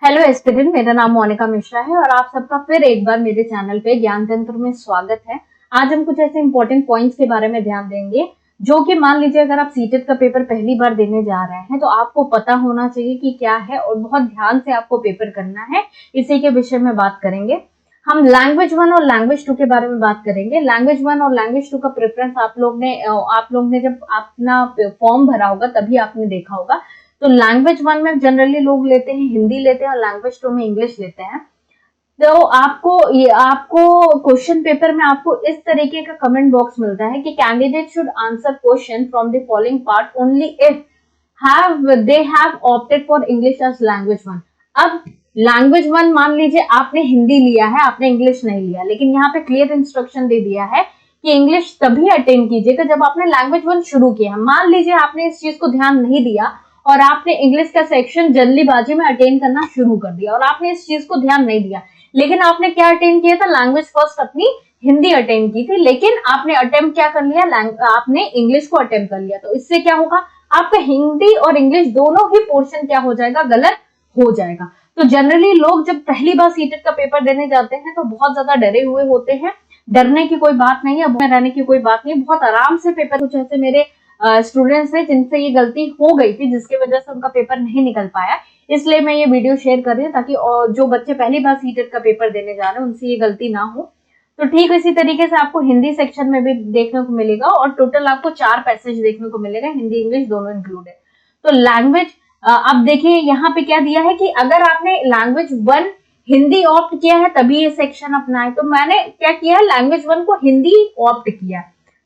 Hello student, मेरा नाम मोनिका मिश्रा है और आप सबका फिर एक बार मेरे चैनल पे ज्ञान तंत्र में स्वागत है। आज हम कुछ ऐसे इंपॉर्टेंट पॉइंट्स के बारे में ध्यान देंगे जो कि मान लीजिए अगर आप सीटेट का पेपर पहली बार देने जा रहे हैं तो आपको पता होना चाहिए कि क्या है और बहुत ध्यान से आपको पेपर करना है। इसी के विषय में बात करेंगे। हम लैंग्वेज 1 और लैंग्वेज 2 के बारे में बात करेंगे। लैंग्वेज 1 और लैंग्वेज 2 का प्रेफरेंस आप लोग ने जब अपना फॉर्म भरा होगा तभी आपने देखा होगा। तो लैंग्वेज 1 में जनरली लोग लेते हैं हिंदी लेते हैं और लैंग्वेज 2 में इंग्लिश लेते हैं। तो आपको क्वेश्चन पेपर में आपको इस तरीके का कमेंट बॉक्स मिलता है कि candidate should answer question from the following part only if they have opted for English as language 1। अब लैंग्वेज 1 मान लीजिए आपने हिंदी लिया है, आपने इंग्लिश नहीं लिया, लेकिन यहाँ पे क्लियर इंस्ट्रक्शन दे दिया है कि इंग्लिश तभी अटेंड कीजिएगा जब आपने लैंग्वेज 1 शुरू किया। मान लीजिए आपने इस चीज को ध्यान नहीं दिया और आपने इंग्लिश का सेक्शन जल्दीबाजी में अटेंड करना शुरू कर दिया और आपने इस चीज को ध्यान नहीं दिया, लेकिन आपने क्या अटेंड किया था, लैंग्वेज फर्स्ट अपनी हिंदी अटेंड की थी, लेकिन आपने अटेम्प्ट क्या कर लिया, आपने इंग्लिश को अटेम्प्ट कर लिया। तो इससे क्या होगा, आपका हिंदी और इंग्लिश दोनों ही पोर्शन क्या हो जाएगा, गलत हो जाएगा। तो जनरली लोग जब पहली बार सीटेट का पेपर देने जाते हैं तो बहुत ज्यादा डरे हुए होते हैं। डरने की कोई बात नहीं है, रहने की कोई बात नहीं, बहुत आराम से पेपर। कुछ ऐसे मेरे स्टूडेंट्स हैं जिनसे ये गलती हो गई थी जिसकी वजह से उनका पेपर नहीं निकल पाया, इसलिए मैं ये वीडियो शेयर कर रही हूँ ताकि जो बच्चे पहली बार सीटेट का पेपर देने जा रहे हैं उनसे ये गलती ना हो। तो ठीक इसी तरीके से आपको हिंदी सेक्शन में भी देखने को मिलेगा और टोटल आपको 4 पैसेज देखने को मिलेगा, हिंदी इंग्लिश दोनों इंक्लूडेड। तो लैंग्वेज अब देखिए यहाँ पे क्या दिया है कि अगर आपने लैंग्वेज 1 हिंदी ऑप्ट किया है तभी ये सेक्शन अपना है। तो मैंने क्या किया है, लैंग्वेज 1 को हिंदी ऑप्ट किया,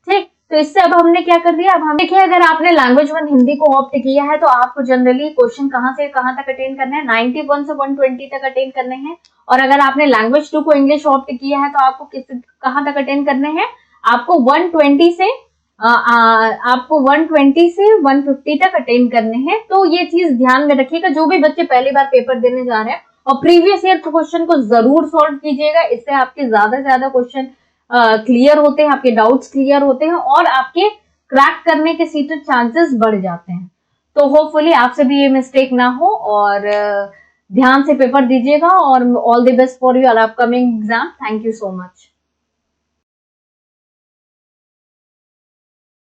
ठीक। तो इससे अब हमने क्या कर दिया, अब हम देखिए अगर आपने लैंग्वेज 1 हिंदी को ऑप्ट किया है तो आपको जनरली क्वेश्चन कहां से कहां तक अटेंड करने हैं, 91 से 120 तक अटेंड करने हैं। और अगर आपने लैंग्वेज 2 को इंग्लिश ऑप्ट किया है तो आपको कहां तक अटेंड करने हैं, आपको 120 से 150 तक अटेंड करने हैं। तो ये चीज ध्यान में रखिएगा, जो भी बच्चे पहली बार पेपर देने जा रहे हैं, और प्रीवियस ईयर क्वेश्चन को जरूर सॉल्व कीजिएगा। इससे आपके ज्यादा से ज्यादा क्वेश्चन क्लियर होते हैं, आपके डाउट्स क्लियर होते हैं और आपके क्रैक करने के सीटेड चांसेस बढ़ जाते हैं। तो होपफुली आपसे भी ये मिस्टेक ना हो और ध्यान से पेपर दीजिएगा और all the best for your upcoming exam. Thank you so much.